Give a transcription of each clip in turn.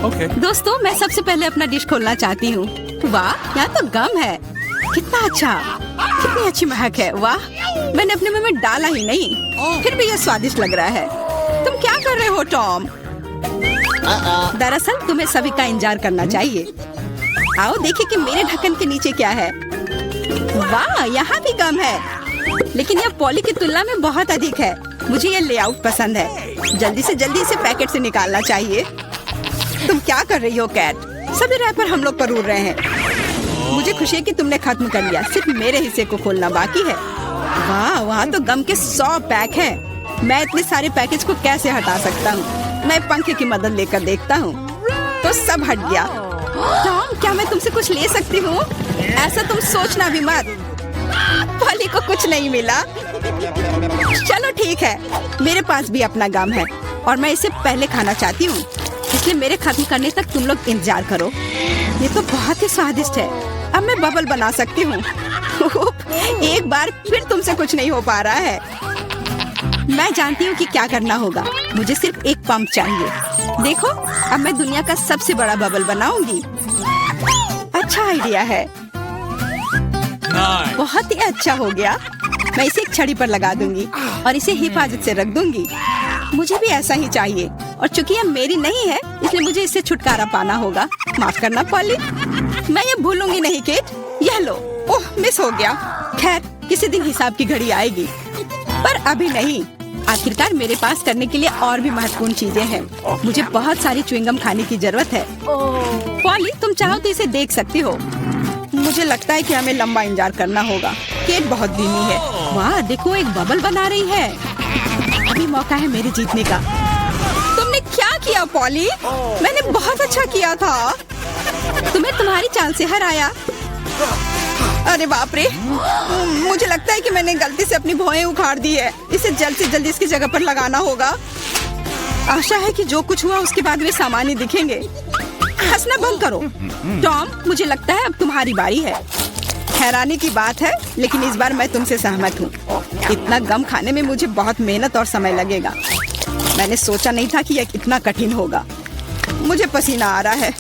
दोस्तों, मैं सबसे पहले अपना डिश खोलना चाहती हूँ। वाह, यहाँ तो गम है। कितना अच्छा, कितनी अच्छी महक है। वाह, मैंने अपने मुंह में डाला ही नहीं, फिर भी ये स्वादिष्ट लग रहा है। तुम क्या कर रहे हो टॉम? दरअसल तुम्हें सभी का इंतजार करना चाहिए। आओ देखिए कि मेरे ढक्कन के नीचे क्या है। वाह, यहाँ भी गम है, लेकिन यह पॉली की तुलना में बहुत अधिक है। मुझे यह लेआउट पसंद है। जल्दी से जल्दी इसे पैकेट से निकालना चाहिए। तुम क्या कर रही हो कैट? सभी रैपर हम लोग पर उड़ रहे हैं। मुझे खुशी है कि तुमने खत्म कर लिया। सिर्फ मेरे हिस्से को खोलना बाकी है। वाह, वहाँ तो गम के 100 पैक हैं। मैं इतने सारे पैकेज को कैसे हटा सकता हूँ? मैं पंखे की मदद लेकर देखता हूँ, तो सब हट गया। टॉम, क्या मैं तुमसे कुछ ले सकती हूँ? ऐसा तुम सोचना भी मत। पॉली को कुछ नहीं मिला। चलो ठीक है, मेरे पास भी अपना गम है और मैं इसे पहले खाना चाहती हूँ, इसलिए मेरे खत्म करने तक तुम लोग इंतजार करो। ये तो बहुत ही स्वादिष्ट है। अब मैं बबल बना सकती हूँ। एक बार फिर तुमसे कुछ नहीं हो पा रहा है। मैं जानती हूँ कि क्या करना होगा। मुझे सिर्फ एक पंप चाहिए। देखो, अब मैं दुनिया का सबसे बड़ा बबल बनाऊंगी। अच्छा आइडिया है। बहुत ही अच्छा हो गया। मैं इसे एक छड़ी पर लगा दूंगी और इसे हिफाजत से रख दूंगी। मुझे भी ऐसा ही चाहिए, और चूंकि यह मेरी नहीं है, इसलिए मुझे इससे छुटकारा पाना होगा। माफ करना पॉली, मैं ये भूलूंगी नहीं केट। यह लो। ओह, मिस हो गया। खैर, किसी दिन हिसाब की घड़ी आएगी, पर अभी नहीं। आखिरकार मेरे पास करने के लिए और भी महत्वपूर्ण चीजें हैं। मुझे बहुत सारी च्युइंगम खाने की जरूरत है। पॉली, तुम चाहो तो इसे देख सकती हो। मुझे लगता है कि हमें लंबा इंतजार करना होगा। केट बहुत धीमी है। वाह, देखो, एक बबल बना रही है। अभी मौका है मेरे जीतने का। तुमने क्या किया पॉली? मैंने बहुत अच्छा किया था। तुम्हें तुम्हारी चाल से हराया। अरे बाप रे, मुझे लगता है कि मैंने गलती से अपनी भौहें उखाड़ दी है। इसे जल्द से जल्द इसकी जगह पर लगाना होगा। आशा है कि जो कुछ हुआ उसके बाद वे सामान्य दिखेंगे। हंसना बंद करो। टॉम, मुझे लगता है अब तुम्हारी बारी है। हैरानी की बात है, लेकिन इस बार मैं तुमसे सहमत हूँ। इतना गम खाने में मुझे बहुत मेहनत और समय लगेगा। मैंने सोचा नहीं था कि यह इतना कठिन होगा। मुझे पसीना आ रहा है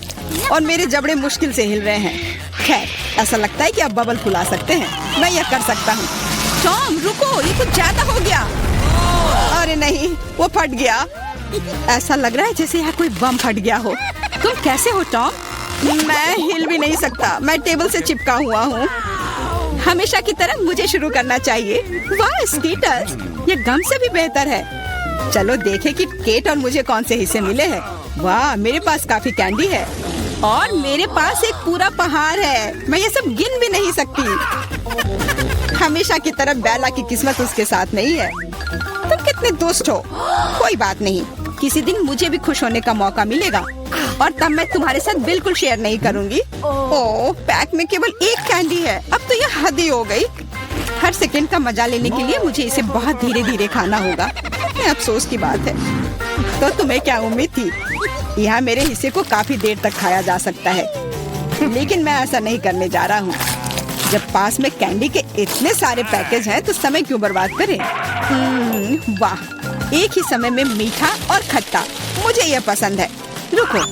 और मेरे जबड़े मुश्किल से हिल रहे हैं। खैर, ऐसा लगता है कि अब बबल फुला सकते हैं। मैं यह कर सकता हूँ। टॉम, रुको, ये कुछ ज्यादा हो गया। अरे नहीं, वो फट गया। ऐसा लग रहा है जैसे यहाँ कोई बम फट गया हो। तुम कैसे हो टॉम? मैं हिल भी नहीं सकता। मैं टेबल से चिपका हुआ हूँ। हमेशा की तरह मुझे शुरू करना चाहिए। वाह स्कीटर्स, ये गम से भी बेहतर है। चलो देखें कि केट और मुझे कौन से हिस्से मिले हैं। वाह, मेरे पास काफी कैंडी है और मेरे पास एक पूरा पहाड़ है। मैं ये सब गिन भी नहीं सकती। हमेशा की तरह बेला की किस्मत उसके साथ नहीं है। तुम कितने दुष्ट हो। कोई बात नहीं, किसी दिन मुझे भी खुश होने का मौका मिलेगा और तब मैं तुम्हारे साथ बिल्कुल शेयर नहीं करूंगी। ओह, पैक में केवल एक कैंडी है। अब तो यह हद ही हो गई। हर सेकंड का मजा लेने के लिए मुझे इसे बहुत धीरे धीरे खाना होगा। अफसोस की बात है। तो तुम्हें क्या उम्मीद थी? यहाँ मेरे हिस्से को काफी देर तक खाया जा सकता है, लेकिन मैं ऐसा नहीं करने जा रहा हूँ। जब पास में कैंडी के इतने सारे पैकेज हैं, तो समय क्यों बर्बाद करें? वाह, एक ही समय में मीठा और खट्टा, मुझे यह पसंद है। रुको,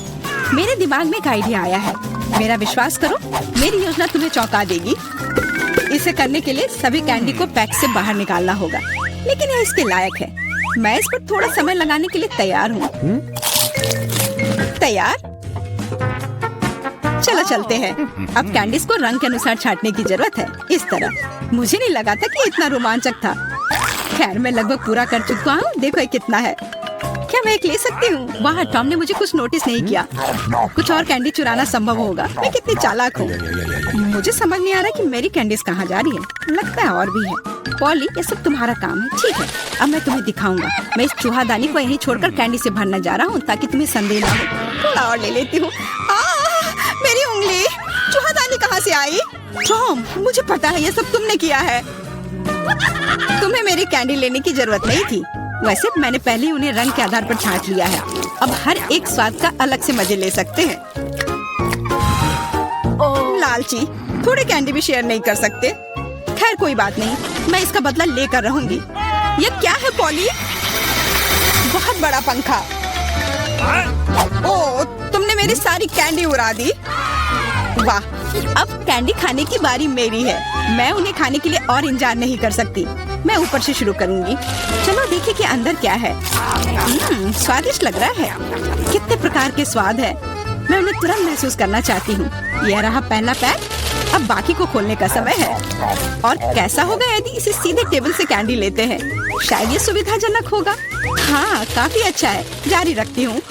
मेरे दिमाग में एक आइडिया आया है। मेरा विश्वास करो, मेरी योजना तुम्हें चौंका देगी। इसे करने के लिए सभी कैंडी को पैक से बाहर निकालना होगा, लेकिन यह इसके लायक है। मैं इस पर थोड़ा समय लगाने के लिए तैयार हूँ। तैयार? चलो चलते हैं। अब कैंडीज को रंग के अनुसार छांटने की जरूरत है। इस तरह। मुझे नहीं लगा था कि इतना रोमांचक था। खैर, मैं लगभग पूरा कर चुका हूँ। देखो ये कितना है। क्या मैं एक ले सकती हूँ? वाह, टॉम ने मुझे कुछ नोटिस नहीं किया। कुछ और कैंडी चुराना संभव होगा। मैं कितनी चालाक हूँ। मुझे समझ नहीं आ रहा कि मेरी कैंडीज कहाँ जा रही है। लगता है और भी है। पॉली, ये सब तुम्हारा काम है। ठीक है, अब मैं तुम्हें दिखाऊंगा। मैं इस चूहादानी को यहीं छोड़कर कैंडी से भरने जा रहा हूँ, ताकि तुम्हें संदेह ना हो। थोड़ा और ले लेती हूँ। मेरी उंगली! चूहादानी कहाँ से आई? टॉम, मुझे पता है ये सब तुमने किया है। तुम्हें मेरी कैंडी लेने की जरूरत नहीं थी। वैसे मैंने पहले ही उन्हें रंग के आधार पर छांट लिया है। अब हर एक स्वाद का अलग से मजे ले सकते हैं। लालची, थोड़े कैंडी भी शेयर नहीं कर सकते। खैर कोई बात नहीं, मैं इसका बदला लेकर रहूंगी। ये क्या है पॉली? बहुत बड़ा पंखा। ओह, तुमने मेरी मैंने सारी कैंडी उड़ा दी। वाह, अब कैंडी खाने की बारी मेरी है। मैं उन्हें खाने के लिए और इंतजार नहीं कर सकती। मैं ऊपर से शुरू करूंगी। चलो देखिए कि अंदर क्या है। स्वादिष्ट लग रहा है। कितने प्रकार के स्वाद है। मैं उन्हें तुरंत महसूस करना चाहती हूँ। यह रहा पहला पैक। अब बाकी को खोलने का समय है। और कैसा होगा यदि इसे सीधे टेबल से कैंडी लेते हैं? शायद ये सुविधाजनक होगा। हाँ, काफी अच्छा है। जारी रखती हूँ।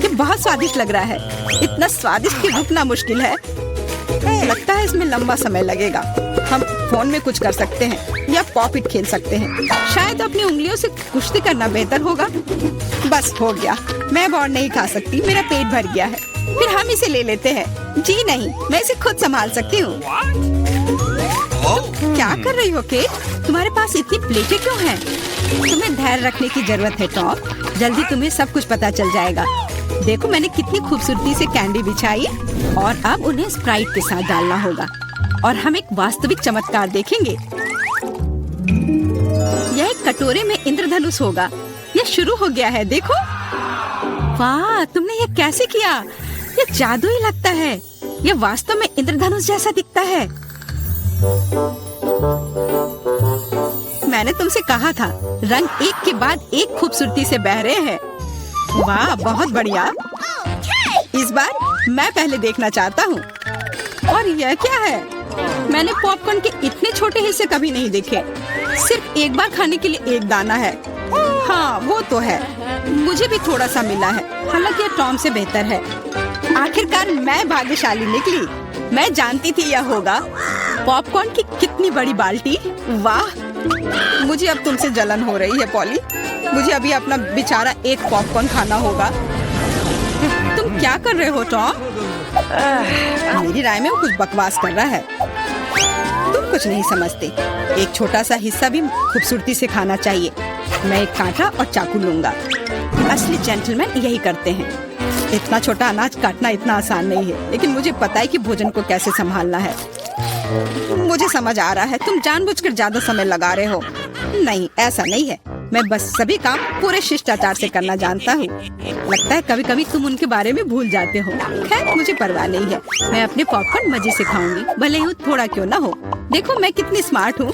ये बहुत स्वादिष्ट लग रहा है। इतना स्वादिष्ट कि रुकना मुश्किल है। लगता है इसमें लंबा समय लगेगा। हम फोन में कुछ कर सकते हैं या पॉपिट खेल सकते हैं। शायद अपनी उंगलियों से कुश्ती करना बेहतर होगा। बस हो गया। मैं अब और नहीं खा सकती। मेरा पेट भर गया है। फिर हम इसे ले लेते हैं। जी नहीं, मैं इसे खुद संभाल सकती हूँ। क्या कर रही हो केट? तुम्हारे पास इतनी प्लेटें क्यों हैं? तुम्हें धैर्य रखने की जरूरत है टॉम। जल्दी तुम्हें सब कुछ पता चल जाएगा। देखो मैंने कितनी खूबसूरती से कैंडी बिछाई और अब उन्हें स्प्राइट के साथ डालना होगा और हम एक वास्तविक चमत्कार देखेंगे। यह एक कटोरे में इंद्रधनुष होगा। यह शुरू हो गया है। देखो, वाह, तुमने ये कैसे किया? ये जादू ही लगता है। यह वास्तव में इंद्रधनुष जैसा दिखता है। मैंने तुमसे कहा था, रंग एक के बाद एक खूबसूरती से बह रहे हैं। वाह, बहुत बढ़िया। इस बार मैं पहले देखना चाहता हूँ। और यह क्या है? मैंने पॉपकॉर्न के इतने छोटे हिस्से कभी नहीं देखे। सिर्फ एक बार खाने के लिए एक दाना है। हाँ, वो तो है। मुझे भी थोड़ा सा मिला है। हालांकि यह टॉम से बेहतर है। आखिरकार मैं भाग्यशाली निकली। मैं जानती थी यह होगा। पॉपकॉर्न की कितनी बड़ी बाल्टी। वाह, मुझे अब तुमसे जलन हो रही है पॉली। मुझे अभी अपना बेचारा एक पॉपकॉर्न खाना होगा। तुम क्या कर रहे हो टॉम? मेरी राय में वो कुछ बकवास कर रहा है। तुम कुछ नहीं समझते। एक छोटा सा हिस्सा भी खूबसूरती से खाना चाहिए। मैं एक कांटा और चाकू लूंगा। असली जेंटलमैन यही करते हैं। इतना छोटा अनाज काटना इतना आसान नहीं है, लेकिन मुझे पता है कि भोजन को कैसे संभालना है। मुझे समझ आ रहा है, तुम जानबूझकर ज्यादा समय लगा रहे हो। नहीं, ऐसा नहीं है। मैं बस सभी काम पूरे शिष्टाचार से करना जानता हूँ। लगता है कभी कभी तुम उनके बारे में भूल जाते हो। खैर, मुझे परवाह नहीं है। मैं अपने पॉपकॉर्न मजे से खाऊंगी, भले ही थोड़ा क्यों ना हो। देखो मैं कितनी स्मार्ट हूँ।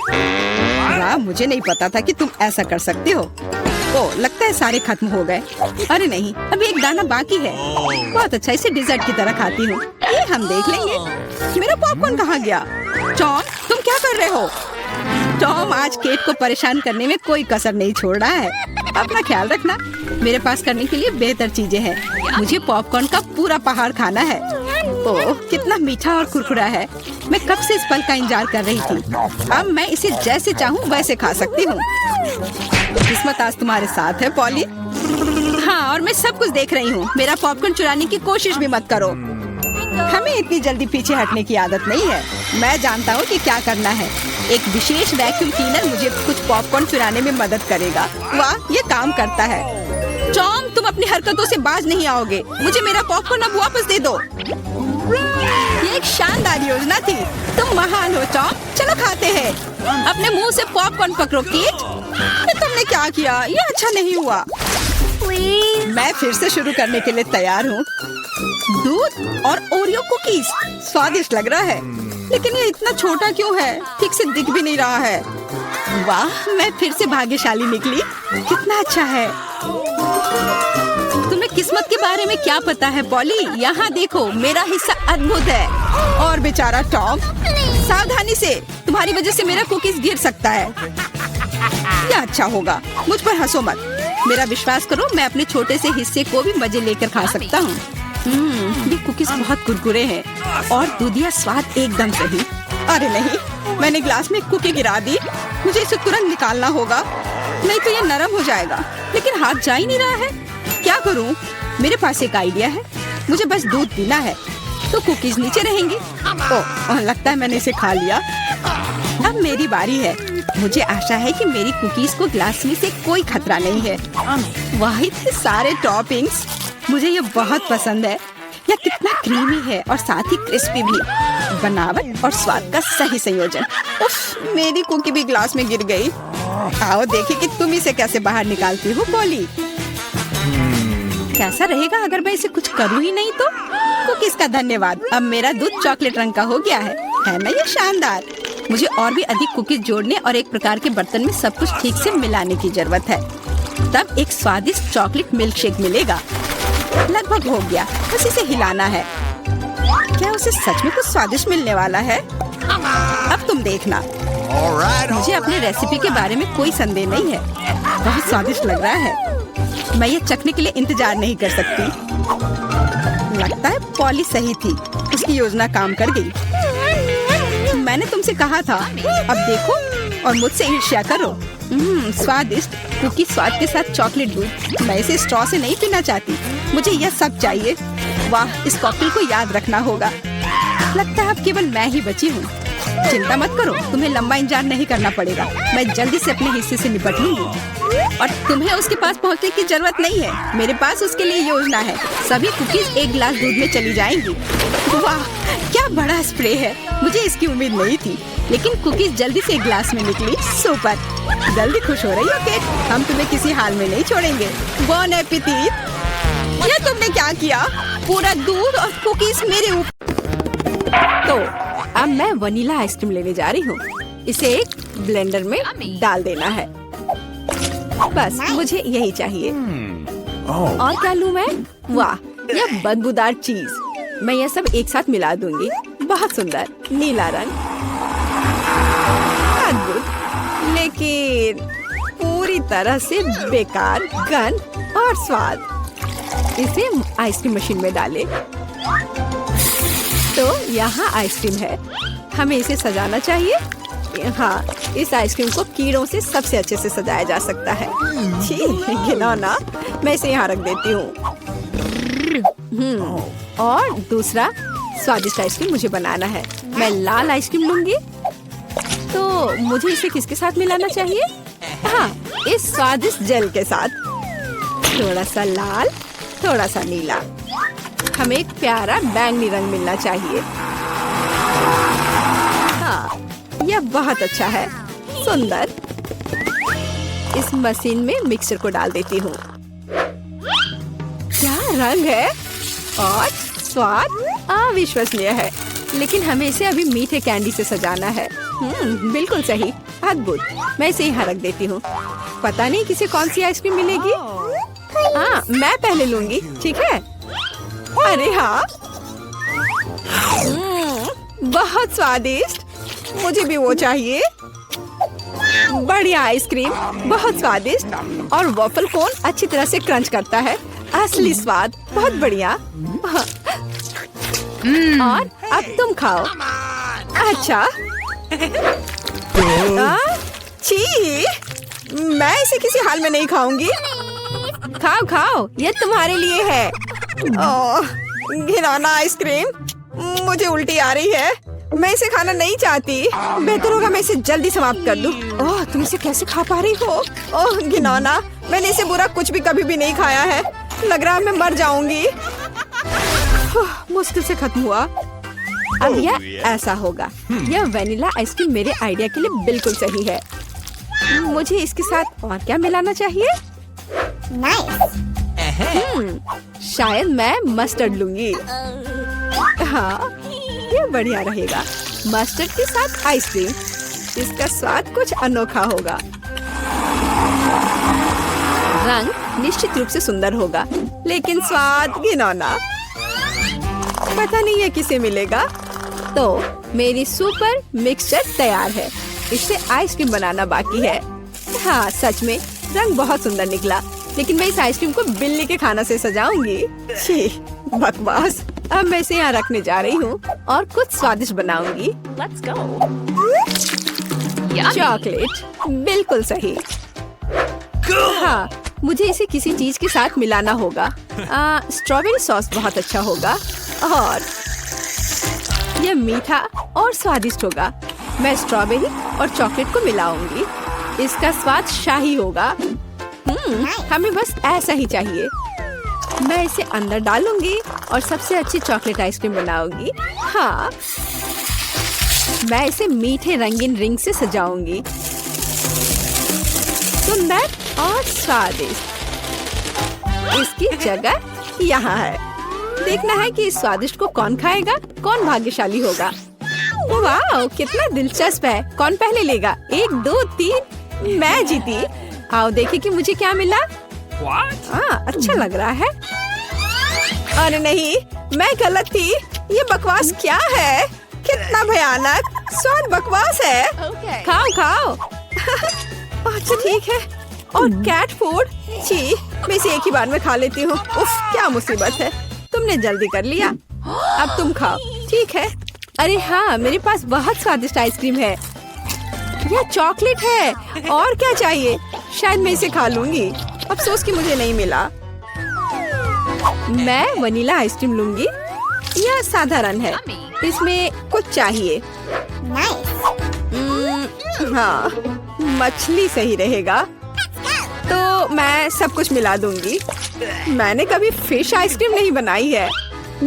वाह, मुझे नहीं पता था कि तुम ऐसा कर सकते हो। ओह, लगता है सारे खत्म हो गए। अरे नहीं, अभी एक दाना बाकी है। बहुत अच्छा, इसे डिजर्ट की तरह खाती हूँ। ये हम देख लेंगे। मेरा पॉपकॉर्न कहाँ गया? टॉम, तुम क्या कर रहे हो? टॉम आज केट को परेशान करने में कोई कसर नहीं छोड़ रहा है। अपना ख्याल रखना। मेरे पास करने के लिए बेहतर चीजें हैं। मुझे पॉपकॉर्न का पूरा पहाड़ खाना है। ओह, कितना मीठा और कुरकुरा है। मैं कब से इस पल का इंतजार कर रही थी। अब मैं इसे जैसे चाहूँ वैसे खा सकती हूँ। किस्मत आज तुम्हारे साथ है पॉली। हाँ, और मैं सब कुछ देख रही हूँ। मेरा पॉपकॉर्न चुराने की कोशिश भी मत करो। हमें इतनी जल्दी पीछे हटने की आदत नहीं है। मैं जानता हूँ कि क्या करना है। एक विशेष वैक्यूम क्लीनर मुझे कुछ पॉपकॉर्न चुराने में मदद करेगा। वाह, ये काम करता है। टॉम, तुम अपनी हरकतों से बाज नहीं आओगे। मुझे मेरा पॉपकॉर्न अब वापस दे दो। ये एक शानदार योजना थी। तुम महान हो टॉम। चलो खाते हैं। अपने मुंह से पॉपकॉर्न पकड़ो केट। तुमने क्या किया? ये अच्छा नहीं हुआ। मैं फिर से शुरू करने के लिए तैयार हूँ। दूध और ओरियो कुकीज, स्वादिष्ट लग रहा है, लेकिन ये इतना छोटा क्यों है? ठीक से दिख भी नहीं रहा है। वाह, मैं फिर से भाग्यशाली निकली। कितना अच्छा है। तुम्हें किस्मत के बारे में क्या पता है पॉली? यहाँ देखो, मेरा हिस्सा अद्भुत है। और बेचारा टॉम, सावधानी से, तुम्हारी वजह से मेरा कुकीज गिर सकता है। क्या अच्छा होगा। मुझ पर हंसो मत। मेरा विश्वास करो, मैं अपने छोटे से हिस्से को भी मजे लेकर खा सकता हूँ। ये कुकीज बहुत कुरकुरे हैं और दूधिया स्वाद एकदम सही। अरे नहीं, मैंने ग्लास में कुकी गिरा दी। मुझे इसे तुरंत निकालना होगा, नहीं तो ये नरम हो जाएगा। लेकिन हाथ जा ही नहीं रहा है। क्या करूँ? मेरे पास एक आइडिया है। मुझे बस दूध पीना है, तो कुकीज नीचे रहेंगी। ओह, लगता है मैंने इसे खा लिया। अब मेरी बारी है। मुझे आशा है कि मेरी कुकीज को ग्लास में से कोई खतरा नहीं है। वाह, इतने सारे टॉपिंग्स। मुझे ये बहुत पसंद है। यह कितना क्रीमी है और साथ ही क्रिस्पी भी। बनावट और स्वाद का सही संयोजन। उफ, मेरी कुकी भी ग्लास में गिर गई। आओ देखिए कि तुम इसे कैसे बाहर निकालती हो पॉली। कैसा रहेगा अगर मैं इसे कुछ करूँ ही नहीं तो? कुकीज का धन्यवाद, अब मेरा दूध चॉकलेट रंग का हो गया है ना ये शानदार। मुझे और भी अधिक कुकीज जोड़ने और एक प्रकार के बर्तन में सब कुछ ठीक से मिलाने की जरूरत है, तब एक स्वादिष्ट चॉकलेट मिल्क शेक मिलेगा। लगभग हो गया, बस इसे हिलाना है। क्या उसे सच में कुछ स्वादिष्ट मिलने वाला है? अब तुम देखना। मुझे अपने रेसिपी के बारे में कोई संदेह नहीं है, बहुत स्वादिष्ट लग रहा है। मैं ये चखने के लिए इंतजार नहीं कर सकती। लगता है पॉली सही थी, उसकी योजना काम कर गई। मैंने तुमसे कहा था, अब देखो और मुझसे ईर्ष्या करो। स्वादिष्ट कुकी स्वाद के साथ चॉकलेट दूध। मैं इसे स्ट्रॉ से नहीं पीना चाहती, मुझे यह सब चाहिए। वाह, इस कॉकटेल को याद रखना होगा। लगता है अब केवल मैं ही बची हूँ। चिंता मत करो, तुम्हें लंबा इंतजार नहीं करना पड़ेगा। मैं जल्दी से अपने हिस्से से निपट लूंगी और तुम्हें उसके पास पहुंचने की जरूरत नहीं है। मेरे पास उसके लिए योजना है। सभी कुकीज एक गिलास दूध में चली जाएंगी। वाह, क्या बड़ा स्प्रे है, मुझे इसकी उम्मीद नहीं थी, लेकिन कुकीज जल्दी से एक गिलास में निकली। सुपर, जल्दी खुश हो रही हो केट, हम तुम्हें किसी हाल में नहीं छोड़ेंगे। बॉन एपेटिट। ये तुमने क्या किया? पूरा दूध और कुकीज मेरे ऊपर। तो अब मैं वनीला आइसक्रीम लेने जा रही हूँ। इसे एक ब्लेंडर में डाल देना है। बस मुझे यही चाहिए। और क्या लूँ मैं? वाह, यह बदबूदार चीज। मैं यह सब एक साथ मिला दूंगी। बहुत सुंदर नीला रंग, अद्भुत, लेकिन पूरी तरह से बेकार गंध और स्वाद। इसे आइसक्रीम मशीन में डालें। तो यहाँ आइसक्रीम है, हमें इसे सजाना चाहिए। हाँ, इस आइसक्रीम को कीड़ों से सबसे अच्छे से सजाया जा सकता है। छी, घिनौना, मैं इसे यहाँ रख देती हूँ। और दूसरा स्वादिष्ट आइसक्रीम मुझे बनाना है। मैं लाल आइसक्रीम लूंगी। तो मुझे इसे किसके साथ मिलाना चाहिए? हाँ, इस स्वादिष्ट जेल के साथ। थोड़ा सा लाल, थोड़ा सा नीला। हमें एक प्यारा बैंगनी रंग मिलना चाहिए। हाँ, यह बहुत अच्छा है, सुंदर। इस मशीन में मिक्सचर को डाल देती हूँ। क्या रंग है और स्वाद अविश्वसनीय है, लेकिन हमें इसे अभी मीठे कैंडी से सजाना है। बिल्कुल सही, अद्भुत। मैं इसे यहाँ रख देती हूँ। पता नहीं किसे कौन सी आइसक्रीम मिलेगी। हाँ, मैं पहले लूंगी, ठीक है? अरे हाँ, बहुत स्वादिष्ट, मुझे भी वो चाहिए। बढ़िया आइसक्रीम, बहुत स्वादिष्ट, और वॉफल कोन अच्छी तरह से क्रंच करता है। असली स्वाद, बहुत बढ़िया। और अब तुम खाओ। अच्छा। छी, मैं इसे किसी हाल में नहीं खाऊंगी। खाओ खाओ, ये तुम्हारे लिए है। ओह, घिनौना आइसक्रीम, मुझे उल्टी आ रही है। मैं इसे खाना नहीं चाहती। बेहतर होगा मैं इसे जल्दी समाप्त कर दूं। ओह, तुम इसे कैसे खा पा रही हो? ओह घिनौना, मैंने इसे बुरा कुछ भी कभी भी नहीं खाया है। लग रहा है मैं मर जाऊंगी। मुश्किल से खत्म हुआ। अब यह ऐसा होगा। यह वेनिला आइसक्रीम मेरे आइडिया के लिए बिल्कुल सही है। मुझे इसके साथ और क्या मिलाना चाहिए? शायद मैं मस्टर्ड लूंगी। हाँ, ये बढ़िया रहेगा। मस्टर्ड के साथ आइसक्रीम, इसका स्वाद कुछ अनोखा होगा। रंग निश्चित रूप से सुंदर होगा, लेकिन स्वाद घिनौना। पता नहीं है किसे मिलेगा। तो मेरी सुपर मिक्सचर तैयार है। इससे आइसक्रीम बनाना बाकी है। हाँ, सच में रंग बहुत सुंदर निकला, लेकिन मैं इस आइसक्रीम को बिल्ली के खाना से सजाऊंगी। छी, बकवास। अब मैं इसे यहाँ रखने जा रही हूँ और कुछ स्वादिष्ट बनाऊंगी। Let's go. चॉकलेट, बिल्कुल सही। हाँ, मुझे इसे किसी चीज के साथ मिलाना होगा। स्ट्रॉबेरी सॉस बहुत अच्छा होगा और यह मीठा और स्वादिष्ट होगा। मैं स्ट्रॉबेरी और चॉकलेट को मिलाऊंगी। इसका स्वाद शाही होगा। हमें बस ऐसा ही चाहिए। मैं इसे अंदर डालूंगी और सबसे अच्छी चॉकलेट आइसक्रीम बनाऊंगी। हाँ, मैं इसे मीठे रंगीन रिंग से सजाऊंगी। सुंदर और स्वादिष्ट। इसकी जगह यहाँ है। देखना है कि इस स्वादिष्ट को कौन खाएगा, कौन भाग्यशाली होगा। वाह, कितना दिलचस्प है। कौन पहले लेगा? 1 2 3, मैं जीती। आओ देखें कि मुझे क्या मिला। अच्छा लग रहा है। अरे नहीं, मैं गलत थी। ये बकवास क्या है? कितना भयानक स्वाद बकवास है। खाओ खाओ। अच्छा ठीक है। और कैट फूड, छी, मैं इसे एक ही बार में खा लेती हूँ। उफ, क्या मुसीबत है। तुमने जल्दी कर लिया, अब तुम खाओ। ठीक है। अरे हाँ, मेरे पास बहुत स्वादिष्ट आइसक्रीम है। यह चॉकलेट है। और क्या चाहिए? शायद मैं इसे खा लूंगी। अफसोस कि मुझे नहीं मिला। मैं वनीला आइसक्रीम लूंगी। यह साधारण है, इसमें कुछ चाहिए। हाँ, मछली सही रहेगा। तो मैं सब कुछ मिला दूंगी। मैंने कभी फिश आइसक्रीम नहीं बनाई है।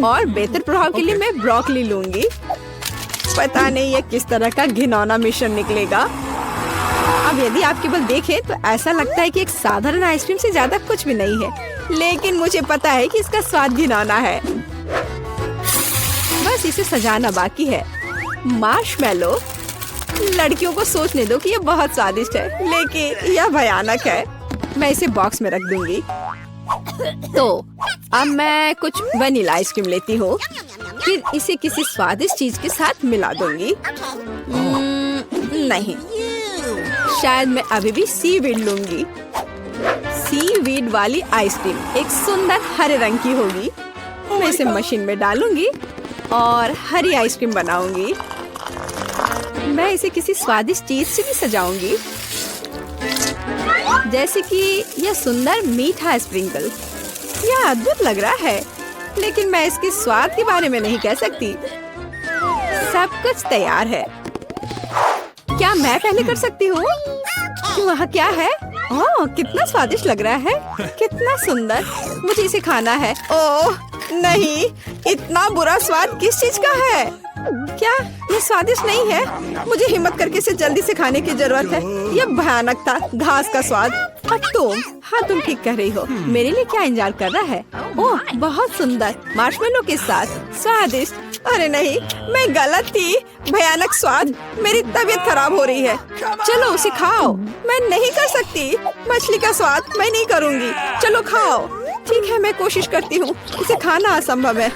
और बेहतर प्रभाव के लिए मैं ब्रोकली लूंगी। पता नहीं ये किस तरह का घिनौना मिश्रण निकलेगा। अब यदि आप केवल देखें तो ऐसा लगता है कि एक साधारण आइसक्रीम से ज्यादा कुछ भी नहीं है, लेकिन मुझे पता है कि इसका स्वाद घिनौना है। बस इसे सजाना बाकी है। मार्शमेलो। लड़कियों को सोचने दो कि यह बहुत स्वादिष्ट है, लेकिन यह भयानक है। मैं इसे बॉक्स में रख दूंगी। तो अब मैं कुछ वनीला आइसक्रीम लेती हूँ, फिर इसे किसी स्वादिष्ट चीज के साथ मिला दूंगी। नहीं, शायद मैं अभी भी सीवीड लूंगी। सीवीड वाली आइसक्रीम एक सुंदर हरे रंग की होगी। मैं इसे मशीन में डालूंगी और हरी आइसक्रीम बनाऊंगी। मैं इसे किसी स्वादिष्ट चीज से भी सजाऊंगी, जैसे कि यह सुंदर मीठा स्प्रिंकल। यह अद्भुत लग रहा है, लेकिन मैं इसके स्वाद के बारे में नहीं कह सकती। सब कुछ तैयार है। क्या मैं पहले कर सकती हूँ? वहाँ क्या है? ओह, कितना स्वादिष्ट लग रहा है। कितना सुंदर। मुझे इसे खाना है। ओह नहीं, इतना बुरा स्वाद किस चीज का है? क्या ये स्वादिष्ट नहीं है? मुझे हिम्मत करके इसे जल्दी से खाने की जरूरत है। यह भयानक था, घास का स्वाद। और तुम? हाँ, तुम ठीक कह रही हो। मेरे लिए क्या इंतजार कर रहा है? ओह, बहुत सुंदर मार्शमेलो के साथ स्वादिष्ट। अरे नहीं, मैं गलत थी। भयानक स्वाद। मेरी तबीयत खराब हो रही है। चलो उसे खाओ। मैं नहीं कर सकती। मछली का स्वाद मैं नहीं करूँगी। चलो खाओ। ठीक है, मैं कोशिश करती हूँ। इसे खाना असंभव है।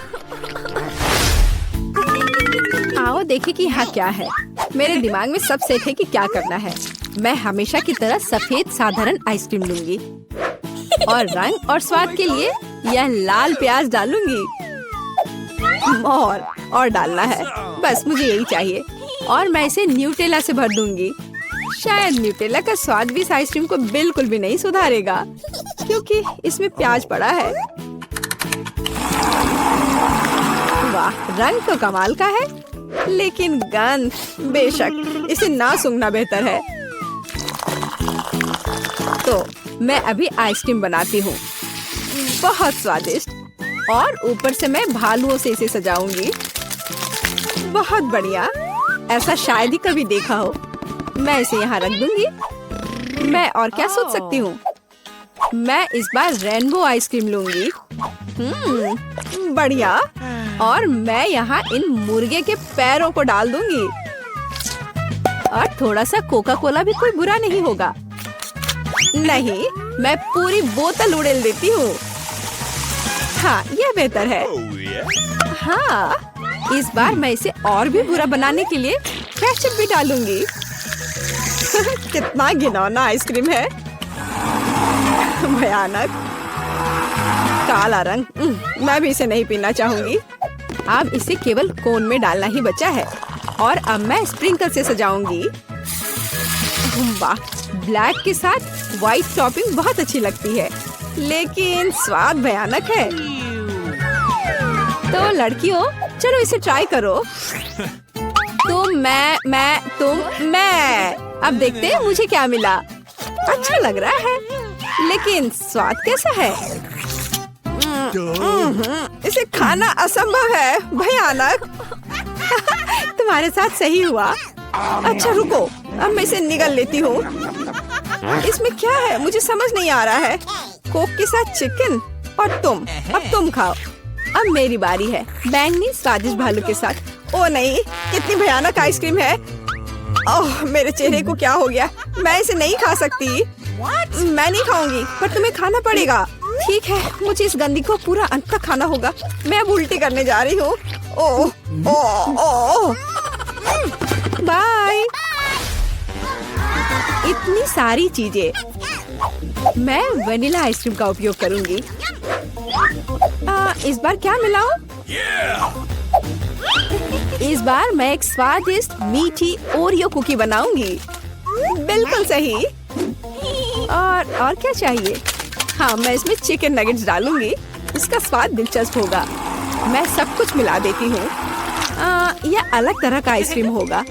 आओ देखें कि यहाँ क्या है। मेरे दिमाग में सब सेट है कि क्या करना है। मैं हमेशा की तरह सफेद साधारण आइसक्रीम लूंगी और रंग और स्वाद के लिए यह लाल प्याज डालूंगी। और डालना है, बस मुझे यही चाहिए। और मैं इसे न्यूटेला से भर दूंगी। शायद न्यूटेला का स्वाद भी इस आइसक्रीम को बिल्कुल भी नहीं सुधारेगा, क्योंकि इसमें प्याज पड़ा है। वाह, रंग तो कमाल का है, लेकिन गंध, बेशक इसे ना सूंघना बेहतर है। तो मैं अभी आइसक्रीम बनाती हूँ, बहुत स्वादिष्ट। और ऊपर से मैं भालुओं से इसे सजाऊंगी। बहुत बढ़िया, ऐसा शायद ही कभी देखा हो। मैं इसे यहाँ रख दूंगी। मैं और क्या सोच सकती हूँ? मैं इस बार रेनबो आइसक्रीम लूंगी। बढ़िया। और मैं यहाँ इन मुर्गे के पैरों को डाल दूंगी। और थोड़ा सा कोका कोला भी कोई बुरा नहीं होगा। नहीं, मैं पूरी बोतल उड़ेल देती हूँ। हाँ, यह बेहतर है। हाँ, इस बार मैं इसे और भी बुरा बनाने के लिए केचप भी डालूंगी। कितना घिनौना आइसक्रीम है। भयानक काला रंग। मैं भी इसे नहीं पीना चाहूंगी। अब इसे केवल कोन में डालना ही बचा है। और अब मैं स्प्रिंकल से सजाऊंगी। वाह, ब्लैक के साथ व्हाइट टॉपिंग बहुत अच्छी लगती है, लेकिन स्वाद भयानक है। तो लड़कियों, चलो इसे ट्राई करो। तुम, मैं। अब देखते हैं मुझे क्या मिला। अच्छा लग रहा है, लेकिन स्वाद कैसा है? इसे खाना असंभव है, भयानक। तुम्हारे साथ सही हुआ। अच्छा रुको, अब मैं इसे निगल लेती हूँ। इसमें क्या है मुझे समझ नहीं आ रहा है। कोक के साथ चिकन, और तुम, अब तुम खाओ। अब मेरी बारी है, बैंगनी स्वादिष्ट भालू के साथ। ओ नहीं, कितनी भयानक आइसक्रीम है। ओह, मेरे चेहरे को क्या हो गया? मैं इसे नहीं खा सकती। मैं नहीं खाऊंगी, पर तुम्हें खाना पड़ेगा। ठीक है, मुझे इस गंदी को पूरा अंत तक खाना होगा। मैं अब उल्टी करने जा रही हूँ। ओह, ओह, ओह। बाय। इतनी सारी चीजें। मैं वनीला आइसक्रीम का उपयोग करूंगी। इस बार क्या मिलाऊं? इस बार मैं एक स्वादिष्ट मीठी ओरियो कुकी बनाऊंगी। बिल्कुल सही। और क्या चाहिए? हाँ, मैं इसमें चिकन नगेट्स डालूंगी। इसका स्वाद दिलचस्प होगा। मैं सब कुछ मिला देती हूँ। यह अलग तरह का आइसक्रीम होगा।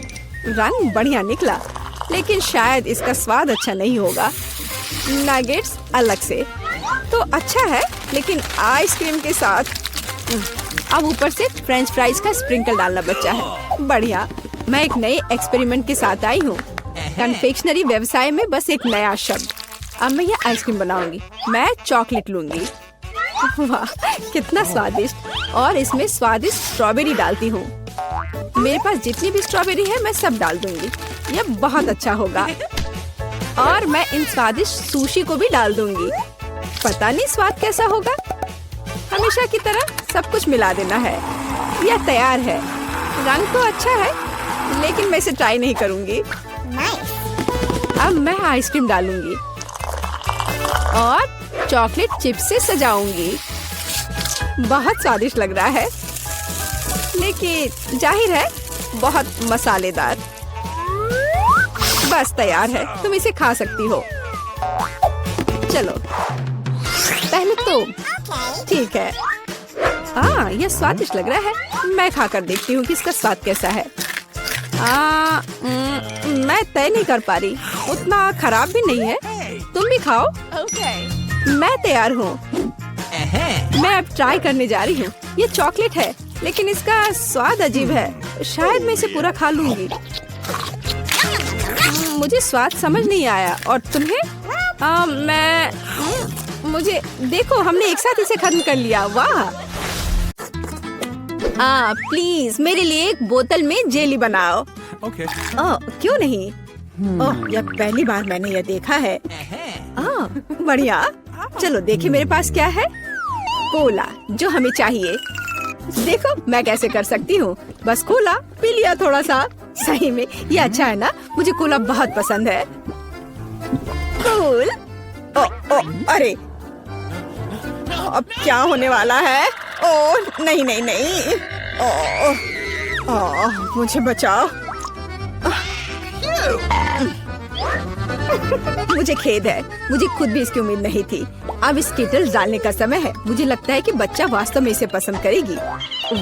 रंग बढ़िया निकला, लेकिन शायद इसका स्वाद अच्छा नहीं होगा। नगेट्स अलग से तो अच्छा है, लेकिन आइसक्रीम के साथ अब ऊपर से फ्रेंच फ्राइज का स्प्रिंकल डालना बचा है। बढ़िया। मैं एक नए एक्सपेरिमेंट के साथ आई हूँ। कन्फेक्शनरी व्यवसाय में बस एक नया शब्द। अब मैं यह आइसक्रीम बनाऊंगी। मैं चॉकलेट लूंगी। वाह, कितना स्वादिष्ट। और इसमें स्वादिष्ट स्ट्रॉबेरी डालती हूँ। मेरे पास जितनी भी स्ट्रॉबेरी है मैं सब डाल दूंगी। यह बहुत अच्छा होगा। और मैं इन स्वादिष्ट सुशी को भी डाल दूंगी। पता नहीं स्वाद कैसा होगा। हमेशा की तरह सब कुछ मिला देना है। यह तैयार है। रंग तो अच्छा है, लेकिन मैं इसे ट्राई नहीं करूंगी। अब मैं आइसक्रीम डालूंगी और चॉकलेट चिप्स से सजाऊंगी। बहुत स्वादिष्ट लग रहा है, लेकिन जाहिर है बहुत मसालेदार। बस तैयार है, तुम इसे खा सकती हो। चलो पहले तुम। ठीक है। यह स्वादिष्ट लग रहा है। मैं खाकर देखती हूँ कि इसका स्वाद कैसा है। मैं तय नहीं कर पा रही। उतना खराब भी नहीं है। तुम भी खाओ। मैं तैयार हूँ। मैं अब ट्राई करने जा रही हूँ। ये चॉकलेट है, लेकिन इसका स्वाद अजीब है। शायद मैं इसे पूरा खा लूंगी। मुझे स्वाद समझ नहीं आया। और तुम्हें? मुझे देखो, हमने एक साथ इसे खत्म कर लिया। वाह। प्लीज मेरे लिए एक बोतल में जेली बनाओ। Okay. क्यों नहीं? यह पहली बार मैंने यह देखा है। बढ़िया। चलो देखे मेरे पास क्या है। कोला, जो हमें चाहिए। देखो मैं कैसे कर सकती हूँ। बस कोला पी लिया थोड़ा सा। सही में ये अच्छा है ना? मुझे कोला बहुत पसंद है। कूल। अरे अब क्या होने वाला है? नहीं नहीं नहीं। मुझे बचाओ। मुझे खेद है। मुझे खुद भी इसकी उम्मीद नहीं थी। अब स्कीटल्स डालने का समय है। मुझे लगता है कि बच्चा वास्तव में इसे पसंद करेगी।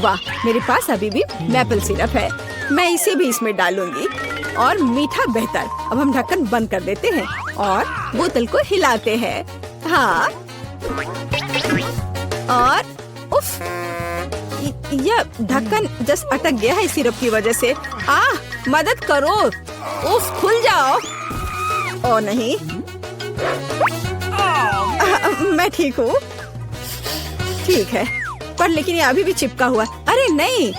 वाह, मेरे पास अभी भी मैपल सिरप है। मैं इसे भी इसमें डालूंगी। और मीठा बेहतर। अब हम ढक्कन बंद कर देते हैं और बोतल को हिलाते हैं। हाँ, और उफ, यह ढक्कन जस्ट अटक गया है सिरप की वजह से। मदद करो। उफ, खुल जाओ। ओ नहीं। मैं ठीक हूँ। ठीक है, पर लेकिन ये अभी भी चिपका हुआ। अरे नहीं,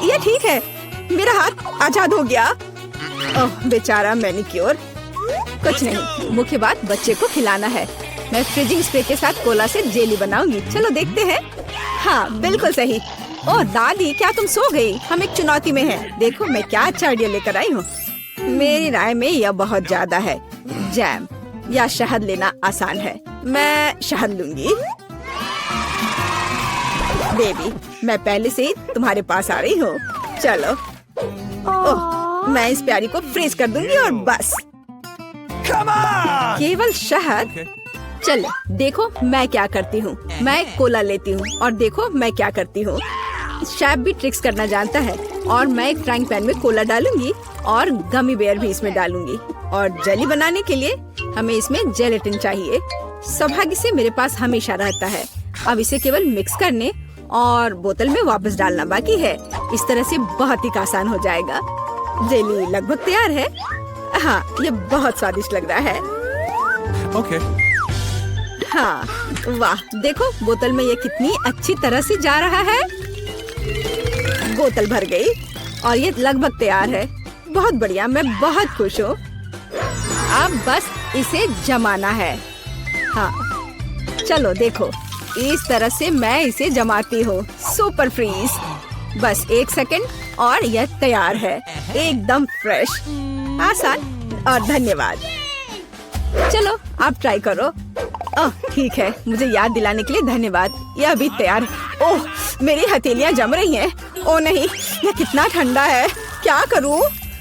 ये ठीक है। मेरा हाथ आजाद हो गया। ओह बेचारा मैनिक्योर। कुछ नहीं, मुख्य बात बच्चे को खिलाना है। मैं फ्रीजिंग स्प्रे के साथ कोला से जेली बनाऊंगी। चलो देखते हैं। हाँ बिल्कुल सही। ओह दादी, क्या तुम सो गई? हम एक चुनौती में हैं। देखो मैं क्या अच्छा आइडिया लेकर आई हूँ। मेरी राय में यह बहुत ज्यादा है। जैम या शहद लेना आसान है। मैं शहद लूंगी। बेबी, मैं पहले से ही तुम्हारे पास आ रही हूँ। चलो। ओह, मैं इस प्यारी को फ्रीज कर दूंगी और बस। केवल शहद। चलो देखो मैं क्या करती हूँ। मैं कोला लेती हूँ और देखो मैं क्या करती हूँ। शेफ भी ट्रिक्स करना जानता है। और मैं एक फ्राइंग पैन में कोला डालूंगी और गमी बेयर भी इसमें डालूंगी। और जेली बनाने के लिए हमें इसमें जेलेटिन चाहिए। सौभाग्य से मेरे पास हमेशा रहता है। अब इसे केवल मिक्स करने और बोतल में वापस डालना बाकी है। इस तरह से बहुत ही आसान हो जाएगा। जेली लगभग तैयार है। हाँ, ये बहुत स्वादिष्ट लग रहा है। Okay. हाँ, वाह देखो बोतल में ये कितनी अच्छी तरह से जा रहा है। बोतल भर गई और ये लगभग तैयार है। बहुत बढ़िया, मैं बहुत खुश हूँ। अब बस इसे जमाना है। हाँ, चलो देखो, इस तरह से मैं इसे जमाती हूँ। Super freeze. बस 1 सेकंड और यह तैयार है, एकदम फ्रेश, आसान और धन्यवाद। चलो आप ट्राई करो। ठीक है, मुझे याद दिलाने के लिए धन्यवाद। यह अभी तैयार है। ओह, मेरी हथेलियां जम रही हैं। ओह नहीं, यह कितना ठंडा है। क्या करूं?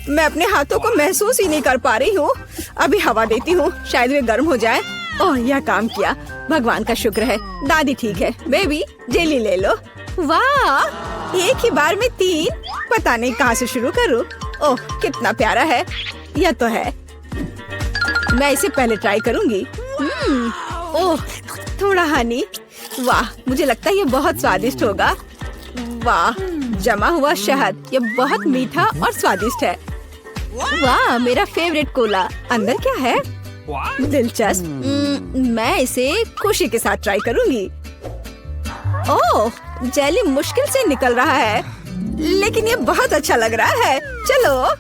मैं अपने हाथों को महसूस ही नहीं कर पा रही हूँ। अभी हवा देती हूँ, शायद वे गर्म हो जाए। ओह, यह काम किया, भगवान का शुक्र है। दादी ठीक है। बेबी जेली ले लो। वाह, एक ही बार में 3। पता नहीं कहाँ से शुरू करूँ। ओह कितना प्यारा है। यह तो है, मैं इसे पहले ट्राई करूंगी। ओह थोड़ा हनी। वाह, मुझे लगता है ये बहुत स्वादिष्ट होगा। वाह, जमा हुआ शहद, ये बहुत मीठा और स्वादिष्ट है। वाह, मेरा फेवरेट कोला। अंदर क्या है? दिलचस्प। मैं इसे खुशी के साथ ट्राई करूंगी। ओह, जेली मुश्किल से निकल रहा है, लेकिन ये बहुत अच्छा लग रहा है। चलो,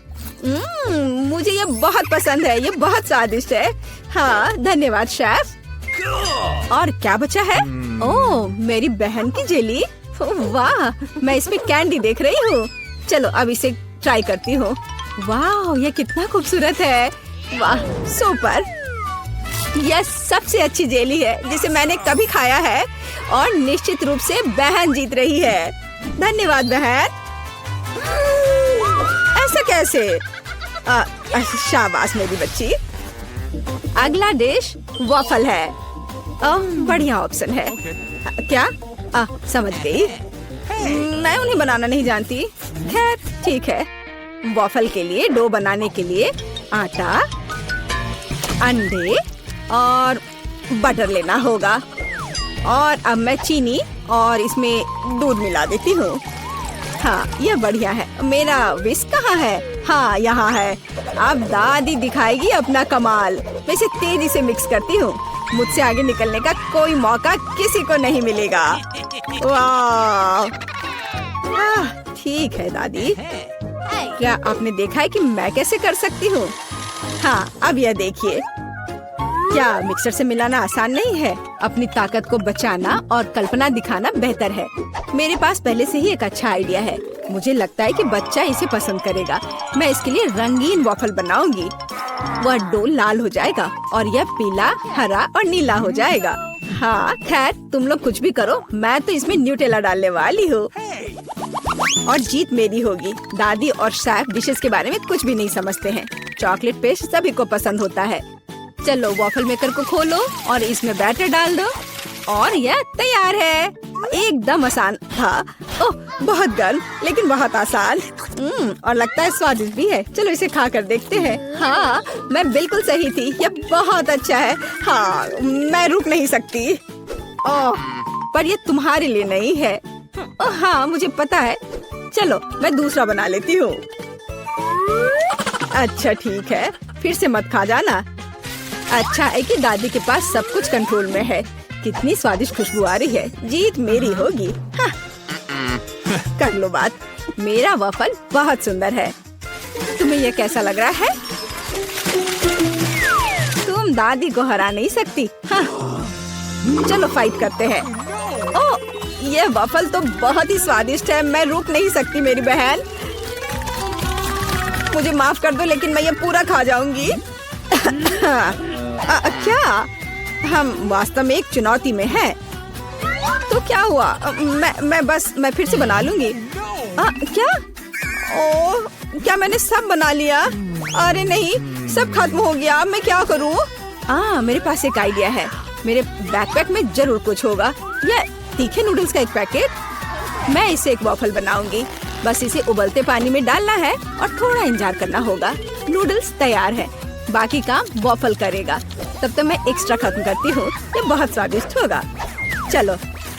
मुझे ये बहुत पसंद है, ये बहुत स्वादिष्ट है। हाँ, धन्यवाद शेफ। और क्या बचा है? ओह, मेरी बहन की जेली। वाह, मैं इसमें कैंडी देख रही हूँ। चलो अब इसे ट्राई करती हूँ। वाह, ये कितना खूबसूरत है। वाह, सुपर। यह सबसे अच्छी जेली है जिसे मैंने कभी खाया है, और निश्चित रूप से बहन जीत रही है। धन्यवाद बहन। ऐसा कैसे? शाबाश मेरी बच्ची। अगला डिश वॉफल है। बढ़िया ऑप्शन है। क्या? समझ गई। मैं उन्हें बनाना नहीं जानती। खैर ठीक है। वॉफल के लिए डो बनाने के लिए आटा, अंडे और बटर लेना होगा। और अब मैं चीनी और इसमें दूध मिला देती हूँ। हाँ, यह बढ़िया है। मेरा विस्क कहाँ है? हाँ, यहाँ है। अब दादी दिखाएगी अपना कमाल। मैं इसे तेजी से मिक्स करती हूँ। मुझसे आगे निकलने का कोई मौका किसी को नहीं मिलेगा। वाह, ठीक है दादी। क्या आपने देखा है कि मैं कैसे कर सकती हूँ? हाँ, अब यह देखिए। क्या मिक्सर से मिलाना आसान नहीं है? अपनी ताकत को बचाना और कल्पना दिखाना बेहतर है। मेरे पास पहले से ही एक अच्छा आइडिया है। मुझे लगता है कि बच्चा इसे पसंद करेगा। मैं इसके लिए रंगीन वॉफल बनाऊंगी। वह डो लाल हो जाएगा और यह पीला, हरा और नीला हो जाएगा। हाँ, खैर तुम लोग कुछ भी करो, मैं तो इसमें न्यूटेला डालने वाली हूँ और जीत मेरी होगी। दादी और शेफ डिशेस के बारे में कुछ भी नहीं समझते हैं। चॉकलेट पेस्ट सभी को पसंद होता है। चलो वॉफल मेकर को खोलो और इसमें बैटर डाल दो और यह तैयार है। एकदम आसान था। ओह, बहुत गर्म लेकिन बहुत आसान। और लगता है स्वादिष्ट भी है। चलो इसे खा कर देखते हैं। हाँ, मैं बिल्कुल सही थी। यह बहुत अच्छा है। हाँ, मैं रुक नहीं सकती। ओह, पर यह तुम्हारे लिए नहीं है। ओह हाँ, मुझे पता है। चलो मैं दूसरा बना लेती हूँ। अच्छा ठीक है, फिर से मत खा जाना। अच्छा है कि दादी के पास सब कुछ कंट्रोल में है। कितनी स्वादिष्ट खुशबू आ रही है। जीत मेरी होगी। हाँ। कर लो बात। मेरा वफल बहुत सुंदर है। तुम्हें यह कैसा लग रहा है? तुम दादी को हरा नहीं सकती। हाँ। चलो फाइट करते हैं। ओह, यह वफल तो बहुत ही स्वादिष्ट है। मैं रुक नहीं सकती मेरी बहन। मुझे माफ कर दो लेकिन मैं ये पूरा खा जाऊंगी। क्या? हम वास्तव में एक चुनौती में हैं। तो क्या हुआ? मैं फिर से बना लूंगी। क्या? ओह, क्या मैंने सब बना लिया? अरे नहीं, सब खत्म हो गया। मैं क्या करूं? मेरे पास एक आइडिया है। मेरे बैकपैक में जरूर कुछ होगा। यह तीखे नूडल्स का एक पैकेट। मैं इसे एक वॉफल बनाऊंगी। बस इसे उबलते पानी में डालना है और थोड़ा इंतजार करना होगा। नूडल्स तैयार है। बाकी काम वॉफल करेगा। तब तक मैं एक्स्ट्रा खत्म करती हूँ। ये बहुत स्वादिष्ट होगा। चलो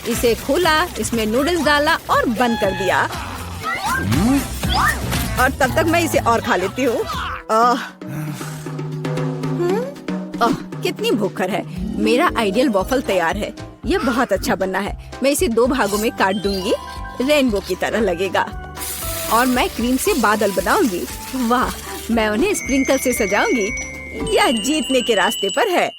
इसे खोला, इसमें नूडल्स डाला और बंद कर दिया। और तब तक मैं इसे और खा लेती हूँ। कितनी भूखर है। मेरा आइडियल वॉफल तैयार है। यह बहुत अच्छा बनना है। मैं इसे 2 भागों में काट दूंगी, रेनबो की तरह लगेगा। और मैं क्रीम से बादल बनाऊंगी। वाह, मैं उन्हें स्प्रिंकल से सजाऊंगी। यह जीतने के रास्ते पर है।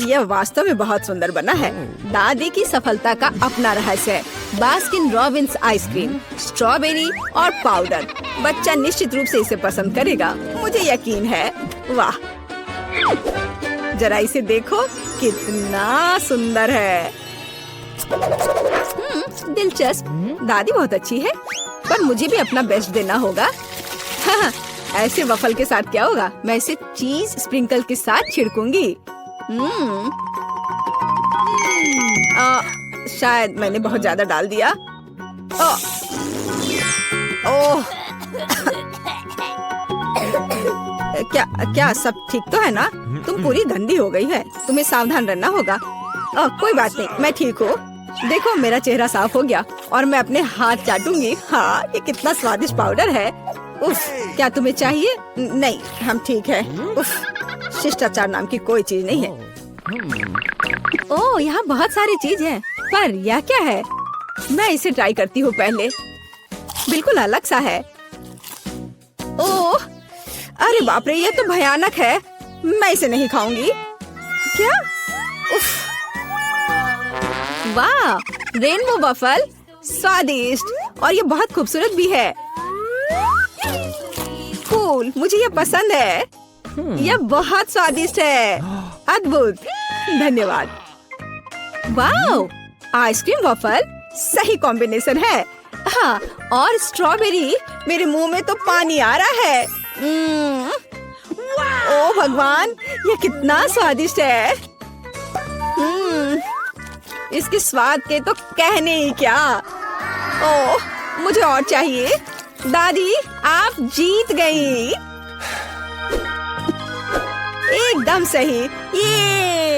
यह वास्तव में बहुत सुंदर बना है। दादी की सफलता का अपना रहस्य है। बास्किन रॉबिन्स आइसक्रीम, स्ट्रॉबेरी और पाउडर। बच्चा निश्चित रूप से इसे पसंद करेगा, मुझे यकीन है। वाह, जरा इसे देखो, कितना सुंदर है। दिलचस्प। दादी बहुत अच्छी है, पर मुझे भी अपना बेस्ट देना होगा। हाँ, ऐसे वफल के साथ क्या होगा? मैं इसे चीज स्प्रिंकल के साथ छिड़कूंगी। शायद मैंने बहुत ज्यादा डाल दिया। ओह, क्या सब ठीक तो है ना? तुम पूरी गंदी हो गई है। तुम्हें सावधान रहना होगा। कोई बात नहीं, मैं ठीक हूँ। देखो, मेरा चेहरा साफ हो गया और मैं अपने हाथ चाटूंगी। हाँ, ये कितना स्वादिष्ट पाउडर है। उफ, क्या तुम्हें चाहिए? नहीं, हम ठीक है। उफ, शिष्टाचार नाम की कोई चीज नहीं है। ओह, यहाँ बहुत सारी चीज है, पर यह क्या है? मैं इसे ट्राई करती हूँ पहले। बिल्कुल अलग सा है। ओह, अरे बाप रे, ये तो भयानक है। मैं इसे नहीं खाऊंगी। क्या? उफ, वाह, रेनबो वफल, स्वादिष्ट, और ये बहुत खूबसूरत भी है। कूल, मुझे ये पसंद है। यह बहुत स्वादिष्ट है। अद्भुत, धन्यवाद। वाह, आइसक्रीम वफल सही कॉम्बिनेशन है। हाँ, और स्ट्रॉबेरी, मेरे मुंह में तो पानी आ रहा है। ओह भगवान, ये कितना स्वादिष्ट है। इसके स्वाद के तो कहने ही क्या। ओह, मुझे और चाहिए। दादी, आप जीत गई। एकदम सही। ये